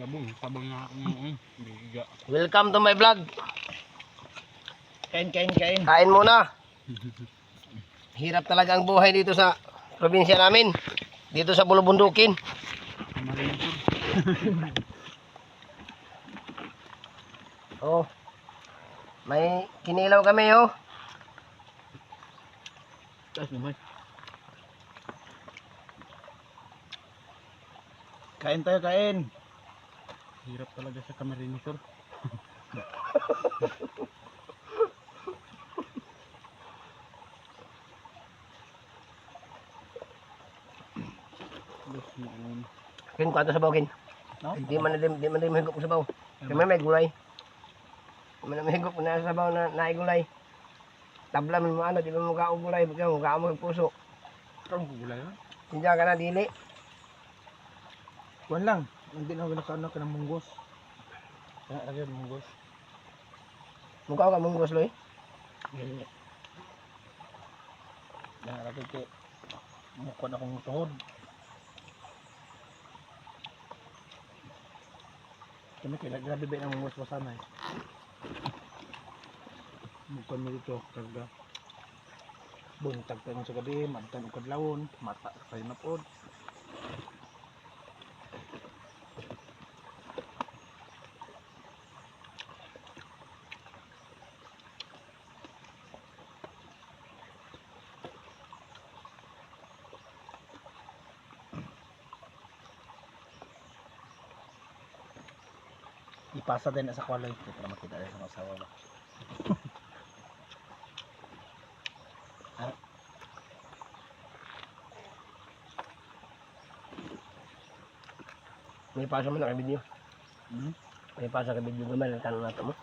Sabong nga biga. Welcome to my vlog. Kain. Kain muna. Hirap talaga ang buhay dito sa probinsya namin. Dito sa Bulubundukin. Oh. May kinilaw kami oh. Taas naman. Kain tayo, kain. Hirap talaga sa Camarines Sur. Kin ko ato sa bawkin. No? Di man mahigop sa baw. Kami may gulay. Di man mahigop na sa baw na naigulay. Tabla man mo ano, di man mo kaong gulay, bigyan mo kaong mo puso. Ikaw gulay ha? Sinja ka na dili. Kuwan lang. Hindi na ginakaano ka ng munggos. Kaya lagi yung munggos. Mukha ka mong gusloy. Kaya lagi ko mukha na akong tuhod. Kami kaya grabe ba ng munggos wasana eh. Mukha mo dito. Karga. Buntag tayo sa gabi. Magtan o kadlawon. Mata kayo na po. Ipasa din na sa kwaloy para makita rin sa masawa ba. May paso man na kay video. Hmm? May paso kay video gamay tanong nato mo.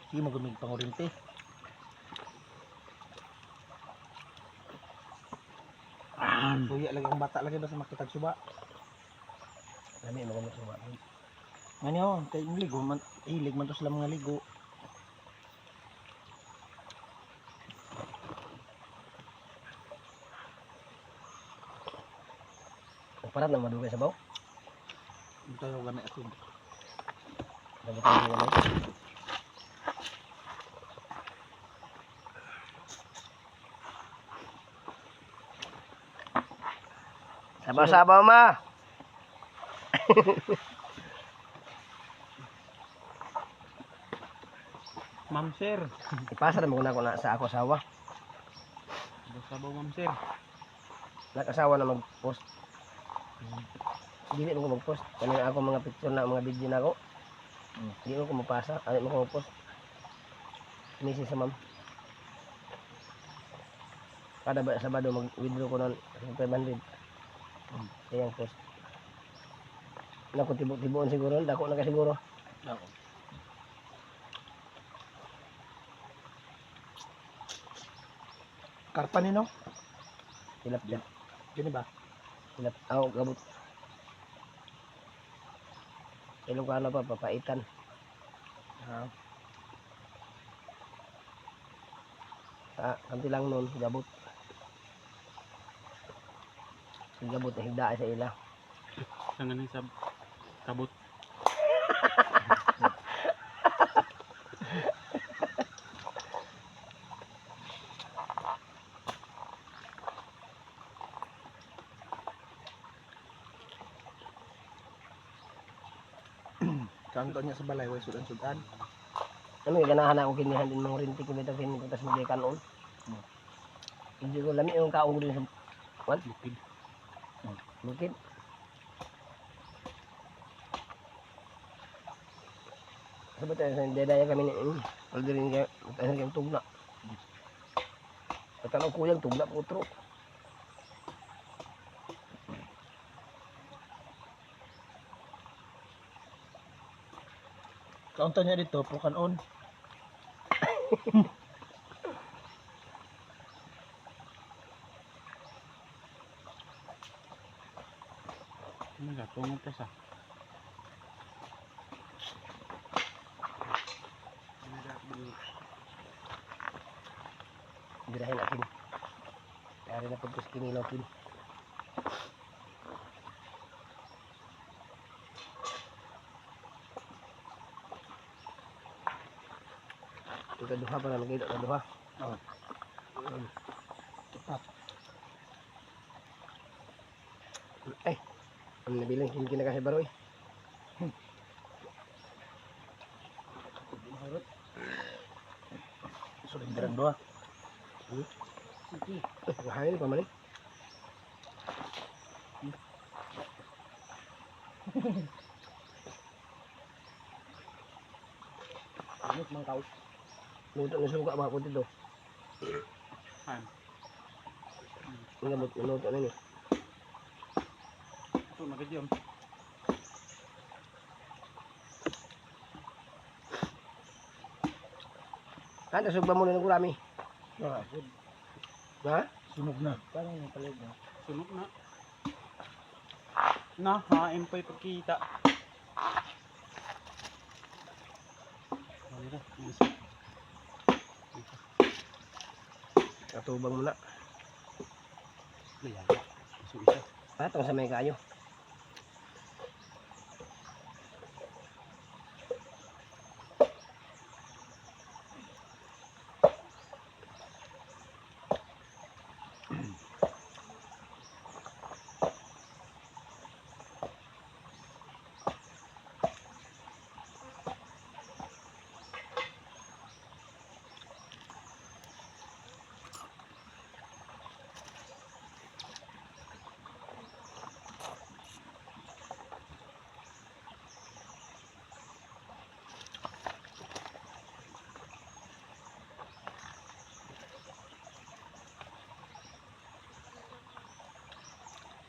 Sige magumig pangurinti. Kuya lagi ang bata lagi basta makita suba. Dami mo kamo suba. Ano, kay ligo man, hilig man to sila mga ligo. Parat na madugay sa baw. Ito yung ganay ako. Dabutan mo gamay. Sabaw-sabaw ma. Ma'am sir. Ipasa na mo na ko na sa ako asawa. Sabaw ma'am sir. Nag-asawa na mag-post. Dili mo ko mag-post. Kani ako mga picture na mga video na ako. Di mo ko mapasa. Ano mo ko mag-post. Misi sa ma'am. Kada ba Sabado mag-withdraw ko ng 500. Kayang post. Naku tibo-tibuon siguro. Dako na ka siguro. Oo. Karpa ni no? Hilap dyan. Gini ba? Hilap. Aw, gabot. Ilocano pa, papaitan. Kanti lang nun, gabot. Gabot na higdaan sa ila. Sa ganing sab kabot. Kanto niya sa balay, way sudan-sudan. Ano yung ganahan ako kinihan din mong rinti kumita pinito tas magay kanon. Hindi ko lami yung kaong din sa what? Bukid. Bukid. Sabi tayo sa dedaya kami ni Alderin kaya tayo kayong tugna. Katanaw kuyang tugna putro. Kaunta niya dito, pukan on. Nagatong pa sa. Birahin natin. Kaya rin na pagkos kinilaw kin. Ito duha pa na magkita na duha. Oh. Tepat. Ay, ang nabiling hindi na kasi baroy. Sulindiran doa. Ngahain pa man eh. Ano mang kau? Luto na suka mga puti to. Ano? Luto na ni. Ito, nagadyam. Ano, sugba mo na ng gulami. Ah, Ha? sunog na. Parang yung palig na. Sunog na. Nahain pa yung pagkita. Ano na? Isa. Katubang mo na. Ayan. So, isa. Atong sa may kayo.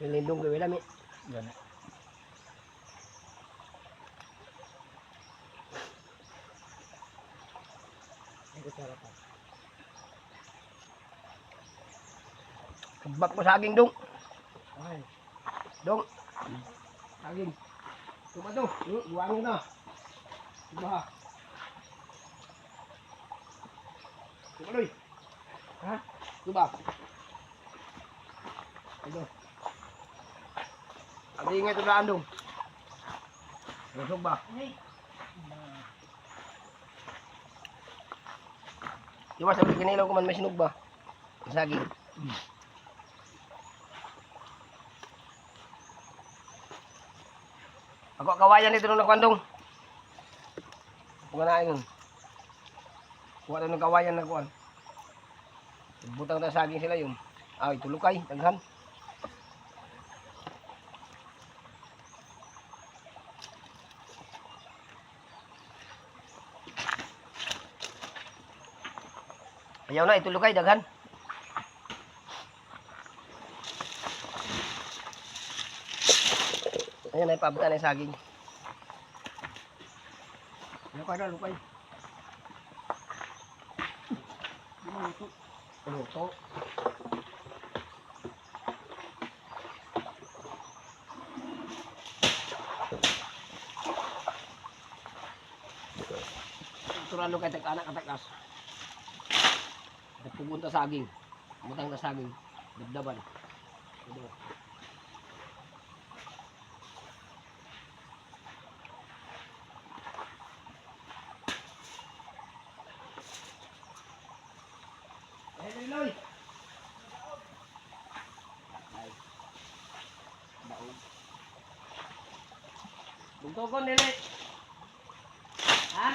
Lindong gawin lami. Yan. Kabak mo saging dong. Ay. Dong. Saging. Tuma to. Buwangin na. Tuma ha. Tuma doy. Ha? Tuma. Ito. Abi nga ito daan dong. Busog ba? Diba sabi kinilaw ko man may sinog ba? Saging. Ako kawayan dito nung nakwandong. Kung na yun. Kuha na ng kawayan na kuhan. Butang na saging sila yun. Ay, tulukay, taghan. Ayaw na, itulukay, daghan. Ayan na, ipaabta na yung saging. Lukay na, lukay. Luto. Turalo kay tag-anak katakas. Pupunta saging. Butang na saging. Dabdaban. Ito. Loy. Bugtogon dili. Ha?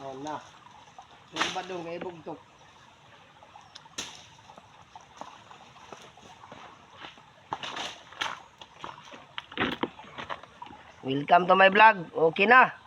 Oh na. Yung ba dong kay bugtok? Welcome to my vlog. Okay na.